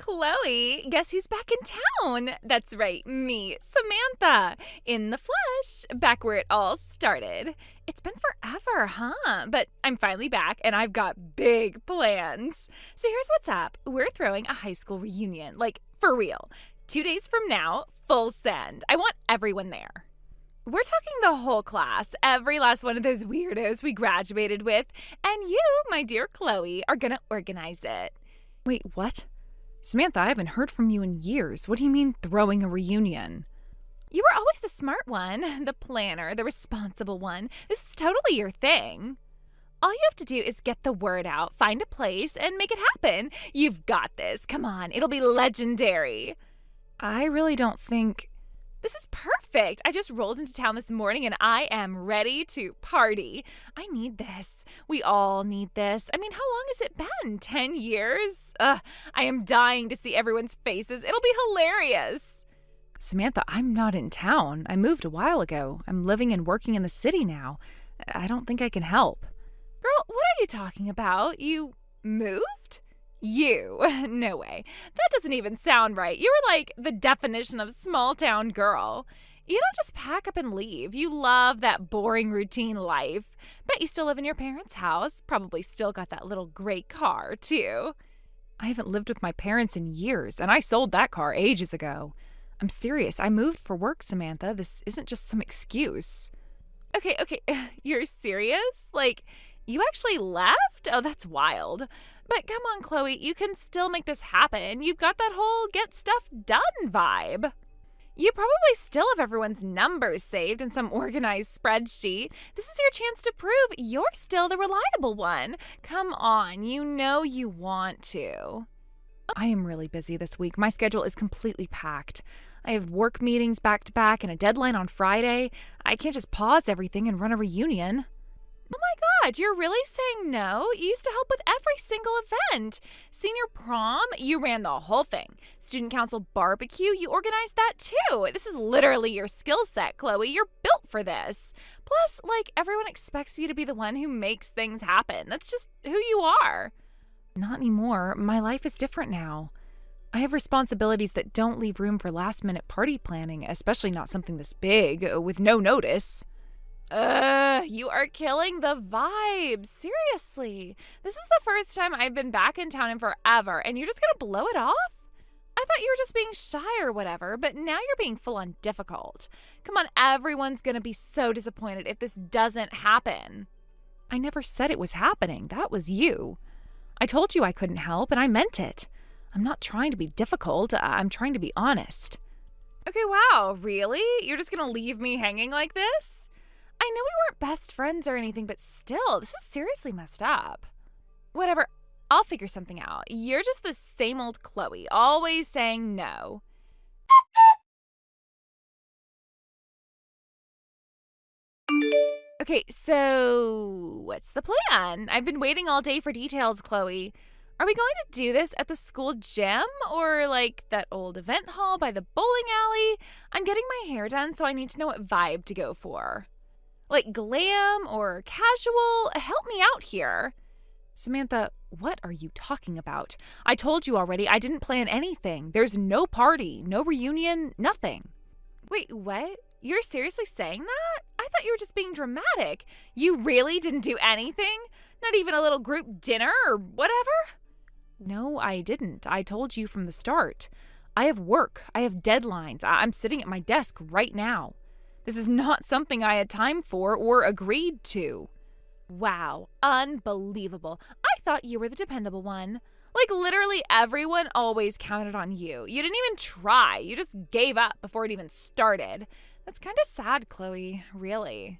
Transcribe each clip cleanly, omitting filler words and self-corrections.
Chloe, guess who's back in town? That's right, me, Samantha, in the flesh, back where it all started. It's been forever, huh? But I'm finally back and I've got big plans. So here's what's up. We're throwing a high school reunion, like for real. 2 days from now, full send. I want everyone there. We're talking the whole class, every last one of those weirdos we graduated with, and you, my dear Chloe, are gonna organize it. Wait, what? Samantha, I haven't heard from you in years. What do you mean throwing a reunion? You were always the smart one, the planner, the responsible one. This is totally your thing. All you have to do is get the word out, find a place, and make it happen. You've got this. Come on, it'll be legendary. I really don't think... This is perfect. I just rolled into town this morning and I am ready to party. I need this. We all need this. I mean, how long has it been? 10 years? I am dying to see everyone's faces. It'll be hilarious. Samantha, I'm not in town. I moved a while ago. I'm living and working in the city now. I don't think I can help. Girl, what are you talking about? You moved? You? No way. That doesn't even sound right. You were like the definition of small town girl. You don't just pack up and leave. You love that boring routine life. Bet you still live in your parents' house. Probably still got that little gray car, too. I haven't lived with my parents in years, and I sold that car ages ago. I'm serious. I moved for work, Samantha. This isn't just some excuse. Okay. You're serious? Like, you actually left? Oh, that's wild. But come on, Chloe, you can still make this happen. You've got that whole get stuff done vibe. You probably still have everyone's numbers saved in some organized spreadsheet. This is your chance to prove you're still the reliable one. Come on, you know you want to. I am really busy this week. My schedule is completely packed. I have work meetings back to back and a deadline on Friday. I can't just pause everything and run a reunion. Oh my God, you're really saying no? You used to help with every single event. Senior prom, you ran the whole thing. Student council barbecue, you organized that too. This is literally your skill set, Chloe. You're built for this. Plus, everyone expects you to be the one who makes things happen. That's just who you are. Not anymore. My life is different now. I have responsibilities that don't leave room for last-minute party planning, especially not something this big, with no notice. You are killing the vibe. Seriously. This is the first time I've been back in town in forever, and you're just gonna blow it off? I thought you were just being shy or whatever, but now you're being full-on difficult. Come on, everyone's gonna be so disappointed if this doesn't happen. I never said it was happening. That was you. I told you I couldn't help, and I meant it. I'm not trying to be difficult. I'm trying to be honest. Okay, wow, really? You're just gonna leave me hanging like this? I know we weren't best friends or anything, but still, this is seriously messed up. Whatever, I'll figure something out. You're just the same old Chloe, always saying no. Okay, so what's the plan? I've been waiting all day for details, Chloe. Are we going to do this at the school gym or that old event hall by the bowling alley? I'm getting my hair done, so I need to know what vibe to go for. Glam or casual? Help me out here. Samantha, what are you talking about? I told you already I didn't plan anything. There's no party, no reunion, nothing. Wait, what? You're seriously saying that? I thought you were just being dramatic. You really didn't do anything? Not even a little group dinner or whatever? No, I didn't. I told you from the start. I have work. I have deadlines. I'm sitting at my desk right now. This is not something I had time for or agreed to. Wow, unbelievable. I thought you were the dependable one. Literally everyone always counted on you. You didn't even try. You just gave up before it even started. That's kind of sad, Chloe, really.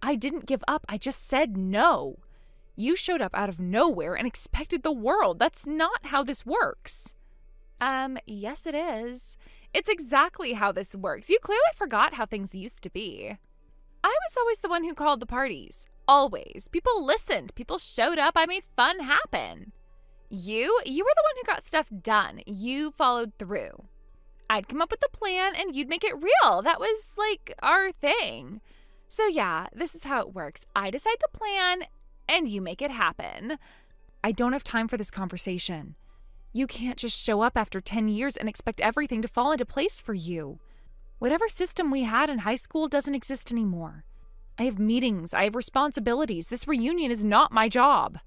I didn't give up. I just said no. You showed up out of nowhere and expected the world. That's not how this works. Yes it is. It's exactly how this works. You clearly forgot how things used to be. I was always the one who called the parties. Always. People listened. People showed up. I made fun happen. You were the one who got stuff done. You followed through. I'd come up with the plan and you'd make it real. That was our thing. So yeah, this is how it works. I decide the plan and you make it happen. I don't have time for this conversation. You can't just show up after 10 years and expect everything to fall into place for you. Whatever system we had in high school doesn't exist anymore. I have meetings, I have responsibilities. This reunion is not my job.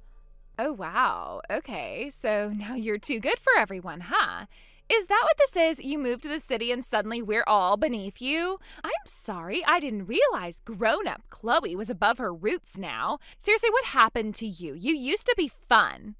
Oh, wow. Okay, so now you're too good for everyone, huh? Is that what this is? You moved to the city and suddenly we're all beneath you? I'm sorry, I didn't realize grown-up Chloe was above her roots now. Seriously, what happened to you? You used to be fun.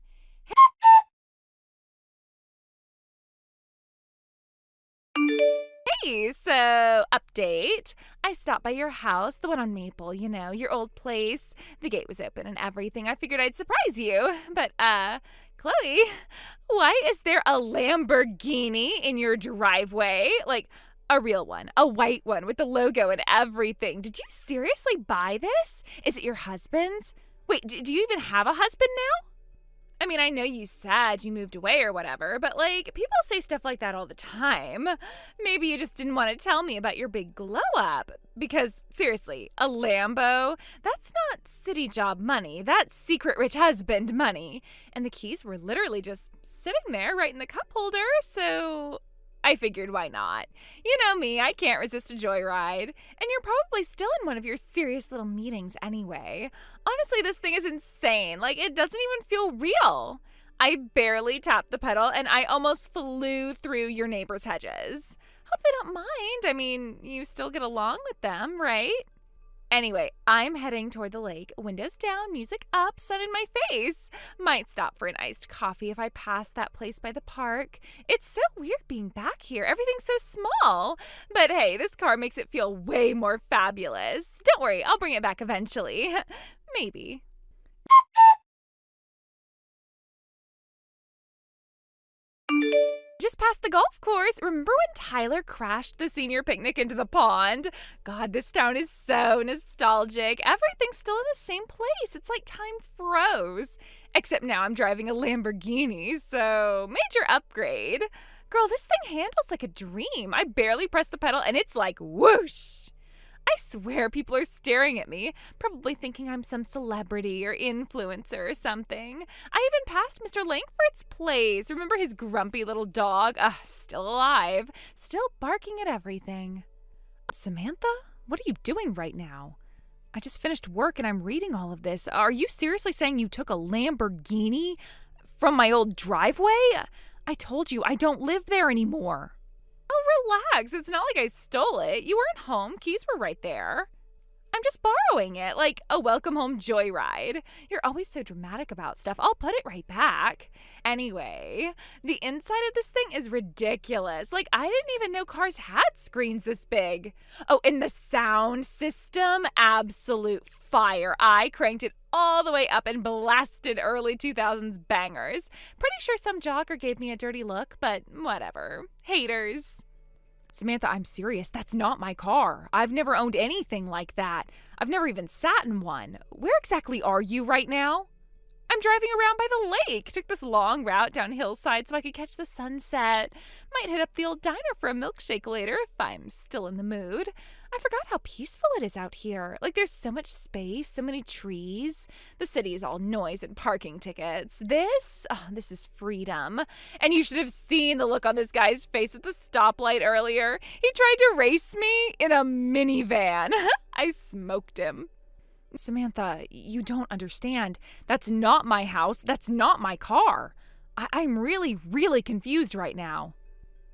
Hey, so update. I stopped by your house, the one on Maple, your old place. The gate was open and everything. I figured I'd surprise you. But, Chloe, why is there a Lamborghini in your driveway? Like, a real one, a white one with the logo and everything. Did you seriously buy this? Is it your husband's? Wait, do you even have a husband now? I mean, I know you said you moved away or whatever, but people say stuff like that all the time. Maybe you just didn't want to tell me about your big glow up. Because, seriously, a Lambo? That's not city job money. That's secret rich husband money. And the keys were literally just sitting there right in the cup holder, so I figured why not. You know me, I can't resist a joyride. And you're probably still in one of your serious little meetings anyway. Honestly, this thing is insane. It doesn't even feel real. I barely tapped the pedal and I almost flew through your neighbor's hedges. Hope they don't mind. I mean, you still get along with them, right? Anyway, I'm heading toward the lake, windows down, music up, sun in my face. Might stop for an iced coffee if I pass that place by the park. It's so weird being back here. Everything's so small. But hey, this car makes it feel way more fabulous. Don't worry, I'll bring it back eventually. Maybe. Just past the golf course. Remember when Tyler crashed the senior picnic into the pond? God, this town is so nostalgic. Everything's still in the same place. It's like time froze. Except now I'm driving a Lamborghini, so major upgrade. Girl, this thing handles like a dream. I barely press the pedal and it's like whoosh. I swear people are staring at me, probably thinking I'm some celebrity or influencer or something. I even passed Mr. Langford's place. Remember his grumpy little dog? Still alive, still barking at everything. Samantha, what are you doing right now? I just finished work and I'm reading all of this. Are you seriously saying you took a Lamborghini from my old driveway? I told you I don't live there anymore. Oh, relax. It's not like I stole it. You weren't home. Keys were right there. I'm just borrowing it, like a welcome home joyride. You're always so dramatic about stuff. I'll put it right back. Anyway, the inside of this thing is ridiculous. I didn't even know cars had screens this big. Oh, and the sound system, absolute fire. I cranked it all the way up and blasted early 2000s bangers. Pretty sure some jogger gave me a dirty look, but whatever. Haters. Samantha, I'm serious. That's not my car. I've never owned anything like that. I've never even sat in one. Where exactly are you right now? I'm driving around by the lake. Took this long route down hillside so I could catch the sunset. Might hit up the old diner for a milkshake later if I'm still in the mood. I forgot how peaceful it is out here. There's so much space, so many trees. The city is all noise and parking tickets. This is freedom. And you should have seen the look on this guy's face at the stoplight earlier. He tried to race me in a minivan. I smoked him. Samantha, you don't understand. That's not my house. That's not my car. I'm really, really confused right now.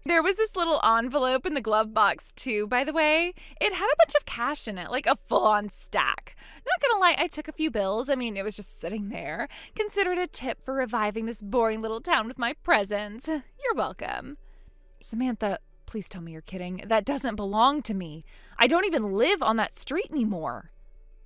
There was this little envelope in the glove box, too, by the way. It had a bunch of cash in it, like a full-on stack. Not gonna lie, I took a few bills. I mean, it was just sitting there. Consider it a tip for reviving this boring little town with my presence. You're welcome. Samantha, please tell me you're kidding. That doesn't belong to me. I don't even live on that street anymore.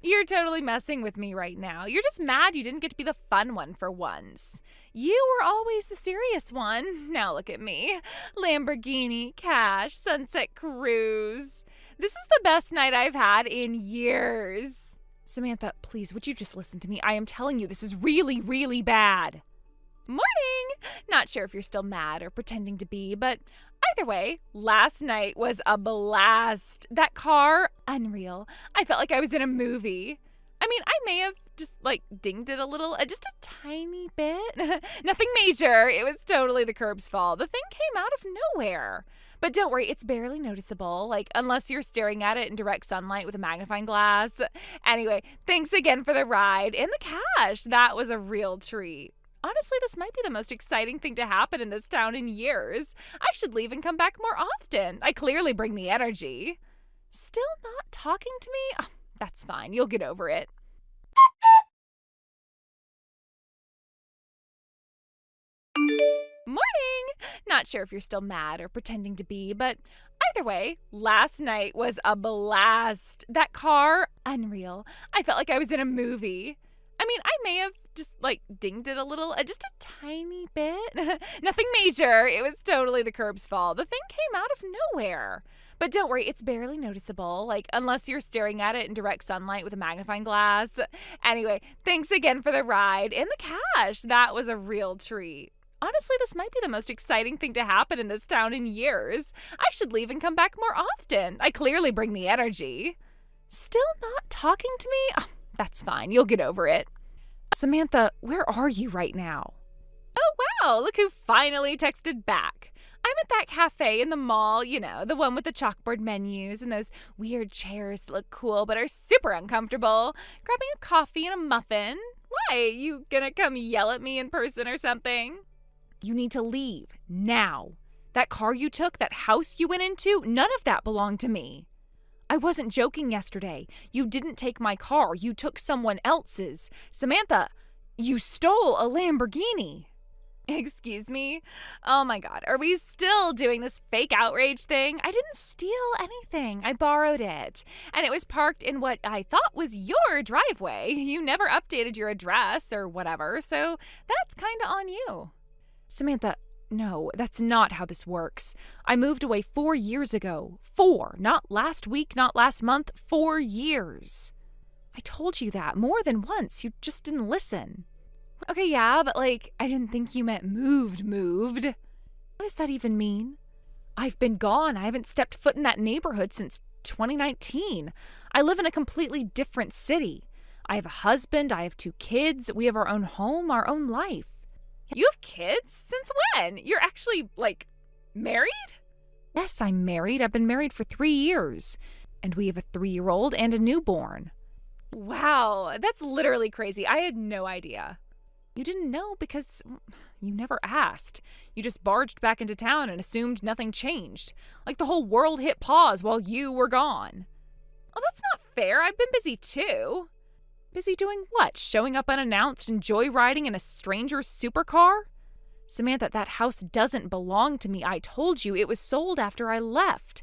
You're totally messing with me right now. You're just mad you didn't get to be the fun one for once. You were always the serious one. Now look at me. Lamborghini, cash, sunset cruise. This is the best night I've had in years. Samantha, please, would you just listen to me? I am telling you, this is really, really bad. Morning! Not sure if you're still mad or pretending to be, but either way, last night was a blast. That car, unreal. I felt like I was in a movie. I mean, I may have just dinged it a little, just a tiny bit. Nothing major. It was totally the curb's fault. The thing came out of nowhere. But don't worry, it's barely noticeable, unless you're staring at it in direct sunlight with a magnifying glass. Anyway, thanks again for the ride and the cash. That was a real treat. Honestly, this might be the most exciting thing to happen in this town in years. I should leave and come back more often. I clearly bring the energy. Still not talking to me? Oh, that's fine. You'll get over it. Morning! Not sure if you're still mad or pretending to be, but either way, last night was a blast. That car, unreal. I felt like I was in a movie. I mean, I may have just dinged it a little, just a tiny bit. Nothing major. It was totally the curb's fault. The thing came out of nowhere. But don't worry, it's barely noticeable, unless you're staring at it in direct sunlight with a magnifying glass. Anyway, thanks again for the ride and the cash. That was a real treat. Honestly, this might be the most exciting thing to happen in this town in years. I should leave and come back more often. I clearly bring the energy. Still not talking to me? Oh, that's fine. You'll get over it. Samantha, where are you right now? Oh, wow. Look who finally texted back. I'm at that cafe in the mall, the one with the chalkboard menus and those weird chairs that look cool but are super uncomfortable. Grabbing a coffee and a muffin. Why? You gonna come yell at me in person or something? You need to leave now. That car you took, that house you went into, none of that belonged to me. I wasn't joking yesterday. You didn't take my car. You took someone else's. Samantha, you stole a Lamborghini. Excuse me? Oh my God, are we still doing this fake outrage thing? I didn't steal anything. I borrowed it. And it was parked in what I thought was your driveway. You never updated your address or whatever, so that's kind of on you. Samantha, no, that's not how this works. I moved away 4 years ago. 4, not last week, not last month, 4 years. I told you that more than once. You just didn't listen. Okay, yeah, but I didn't think you meant moved. What does that even mean? I've been gone. I haven't stepped foot in that neighborhood since 2019. I live in a completely different city. I have a husband. I have 2 kids. We have our own home, our own life. You have kids? Since when? You're actually, married? Yes, I'm married. I've been married for 3 years. And we have a 3-year-old and a newborn. Wow, that's literally crazy. I had no idea. You didn't know because you never asked. You just barged back into town and assumed nothing changed. Like the whole world hit pause while you were gone. Well, that's not fair. I've been busy too. Busy doing what? Showing up unannounced and joyriding in a stranger's supercar? Samantha, that house doesn't belong to me. I told you it was sold after I left.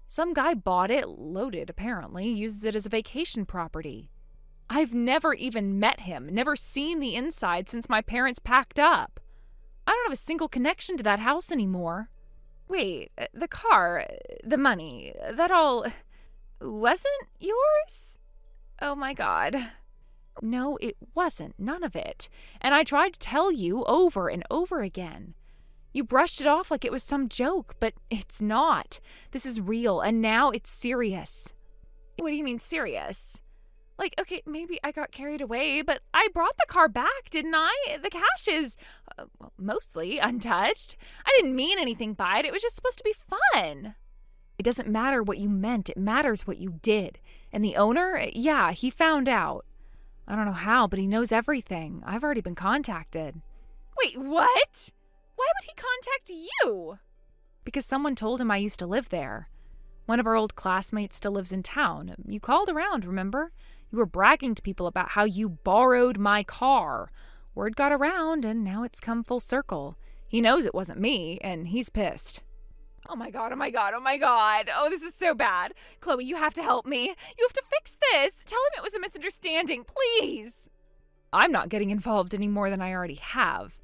Some guy bought it, loaded apparently, uses it as a vacation property. I've never even met him, never seen the inside since my parents packed up. I don't have a single connection to that house anymore. Wait, the car, the money, that all wasn't yours? Oh my God. No, it wasn't. None of it. And I tried to tell you over and over again. You brushed it off like it was some joke, but it's not. This is real, and now it's serious. What do you mean serious? Okay, maybe I got carried away, but I brought the car back, didn't I? The cash is mostly untouched. I didn't mean anything by it. It was just supposed to be fun. It doesn't matter what you meant. It matters what you did. And the owner, yeah, he found out. I don't know how, but he knows everything. I've already been contacted. Wait, what? Why would he contact you? Because someone told him I used to live there. One of our old classmates still lives in town. You called around, remember? You were bragging to people about how you borrowed my car. Word got around, and now it's come full circle. He knows it wasn't me, and he's pissed. Oh my God, oh my God, oh my God. Oh, this is so bad. Chloe, you have to help me. You have to fix this. Tell him it was a misunderstanding, please. I'm not getting involved any more than I already have.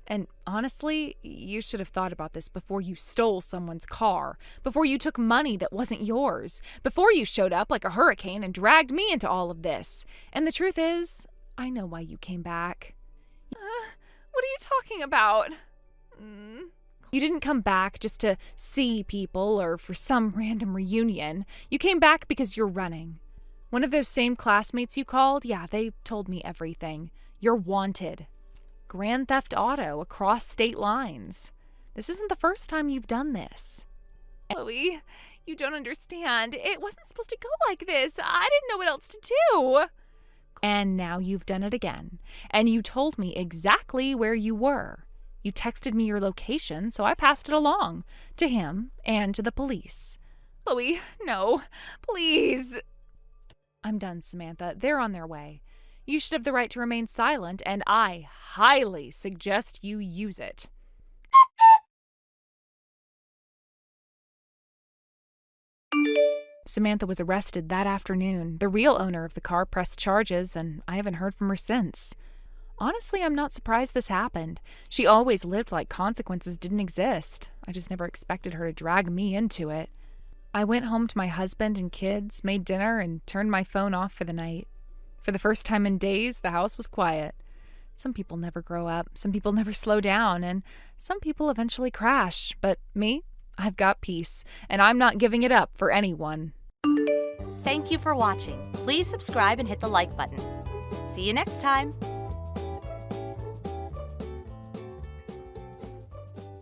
And honestly, you should have thought about this before you stole someone's car, before you took money that wasn't yours, before you showed up like a hurricane and dragged me into all of this. And the truth is, I know why you came back. What are you talking about? You didn't come back just to see people or for some random reunion. You came back because you're running. One of those same classmates you called? Yeah, they told me everything. You're wanted. Grand theft auto across state lines. This isn't the first time you've done this. Chloe, you don't understand. It wasn't supposed to go like this. I didn't know what else to do. And now you've done it again. And you told me exactly where you were. You texted me your location, so I passed it along to him and to the police. Chloe, no. Please. I'm done, Samantha. They're on their way. You should have the right to remain silent, and I highly suggest you use it. Samantha was arrested that afternoon. The real owner of the car pressed charges, and I haven't heard from her since. Honestly, I'm not surprised this happened. She always lived like consequences didn't exist. I just never expected her to drag me into it. I went home to my husband and kids, made dinner, and turned my phone off for the night. For the first time in days, the house was quiet. Some people never grow up, some people never slow down, and some people eventually crash. But me, I've got peace, and I'm not giving it up for anyone. Thank you for watching. Please subscribe and hit the like button. See you next time.